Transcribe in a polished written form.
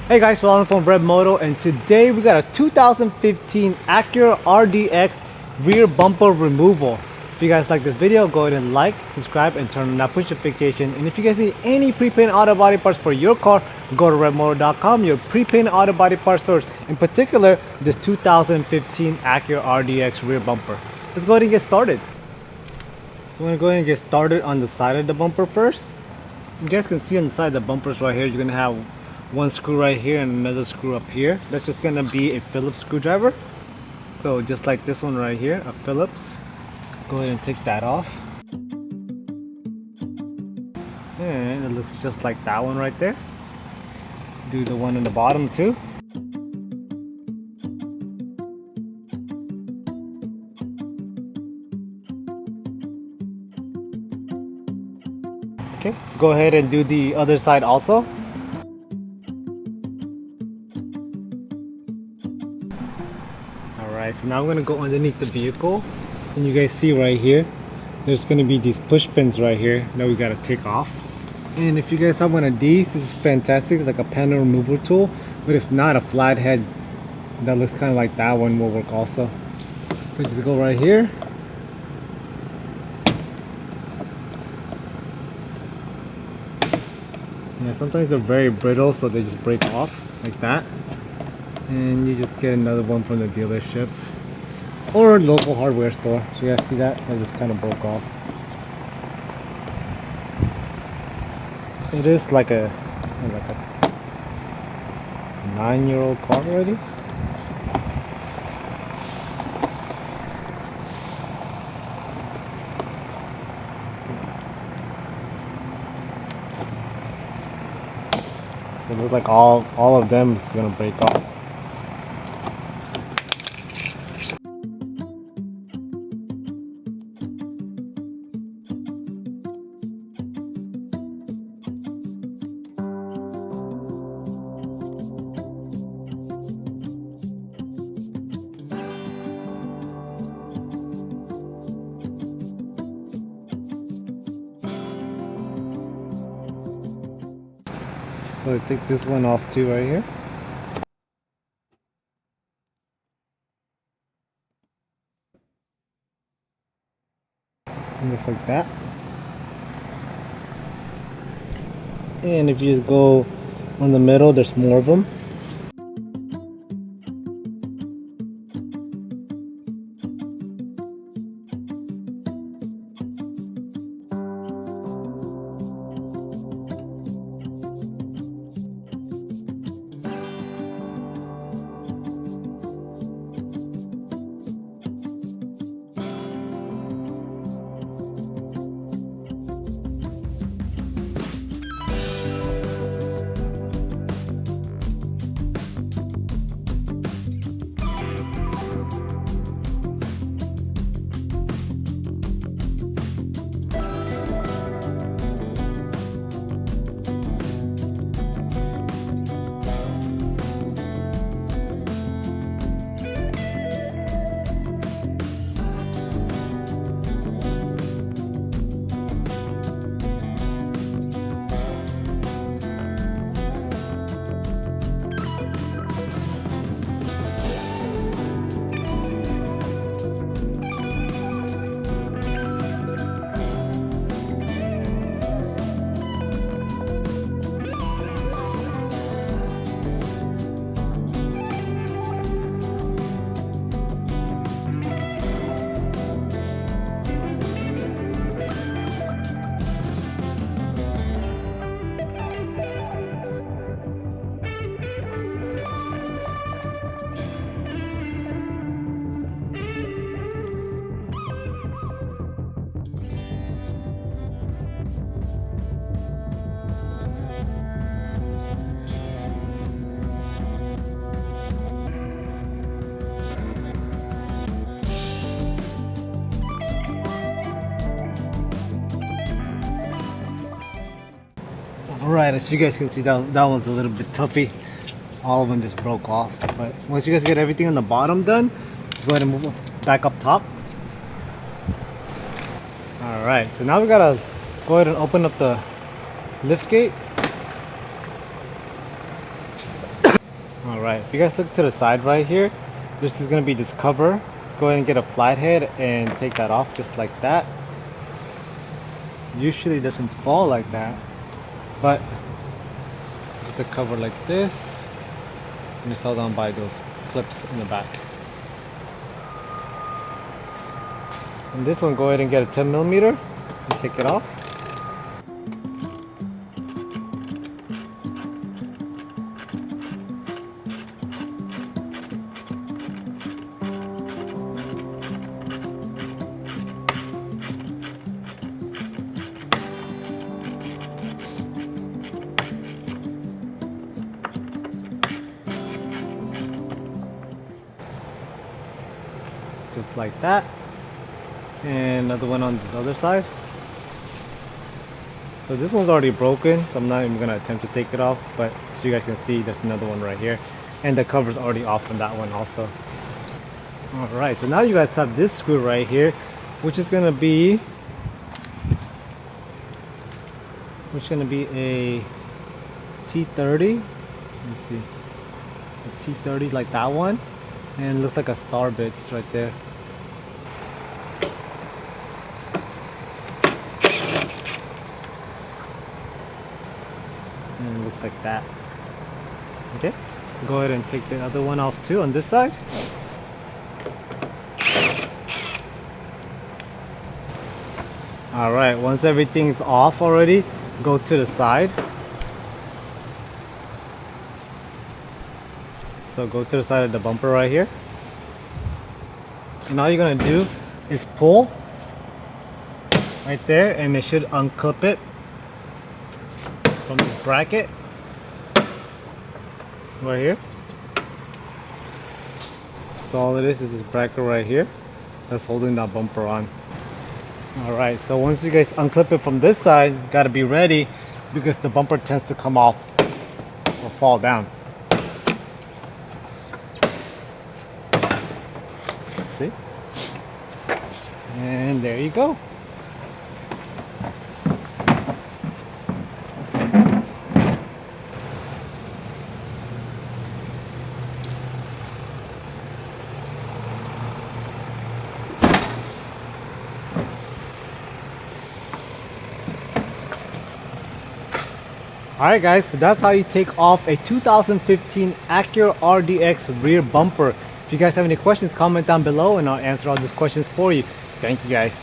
Hey guys, Rolando from ReveMoto, and today we got a 2015 Acura RDX rear bumper removal. If you guys like this video, go ahead and like, subscribe, and turn on that push notification. And if you guys need any pre-painted auto body parts for your car, go to ReveMoto.com, your pre-painted auto body parts source. In particular, this 2015 Acura RDX rear bumper. Let's go ahead and get started. So I'm gonna go ahead and get started on the side of the bumper first. You guys can see on the side of the bumpers right here, you're gonna have one screw right here and another screw up here. That's just gonna be a Phillips screwdriver. So just like this one right here, a Phillips. Go ahead and take that off. And it looks just like that one right there. Do the one in the bottom too. Okay, let's go ahead and do the other side also. Alright, so now I'm going to go underneath the vehicle, and you guys see right here, there's going to be these push pins right here that we got to take off. And if you guys have one of these, this is fantastic. It's like a panel removal tool, but if not, a flathead that looks kind of like that one will work also. So just go right here. Yeah, sometimes they're very brittle, so they just break off like that. And you just get another one from the dealership or local hardware store. So you guys see that? That just kind of broke off. It is like a 9-year-old car already. So it looks like all of them is gonna break off. So I take this one off too right here. It looks like that. And if you just go on the middle, there's more of them. Alright, as you guys can see, that one's a little bit toughy. All of them just broke off. But once you guys get everything on the bottom done, just go ahead and move back up top. Alright, so now we gotta go ahead and open up the lift gate. Alright, if you guys look to the side right here, this is gonna be this cover. Let's go ahead and get a flathead and take that off just like that. Usually it doesn't fall like that, but just a cover like this, and it's held on by those clips in the back. And this one, go ahead and get a 10mm and take it off. Just like that. And another one on this other side. So this one's already broken, so I'm not even gonna attempt to take it off, but so you guys can see there's another one right here, and the cover's already off on that one also. Alright, so now you guys have this screw right here, which is gonna be a T30. Let me see, a T30 like that one, and it looks like a star bits right there. And it looks like that. Okay, go ahead and take the other one off too on this side. Alright, once everything's off already, go to the side. So go to the side of the bumper right here. And all you're gonna do is pull right there, and it should unclip it from the bracket right here. So all it is this bracket right here that's holding that bumper on. Alright, so once you guys unclip it from this side, you gotta be ready because the bumper tends to come off or fall down. See? And there you go. Alright guys, so that's how you take off a 2015 Acura RDX rear bumper. If you guys have any questions, comment down below and I'll answer all these questions for you. Thank you guys.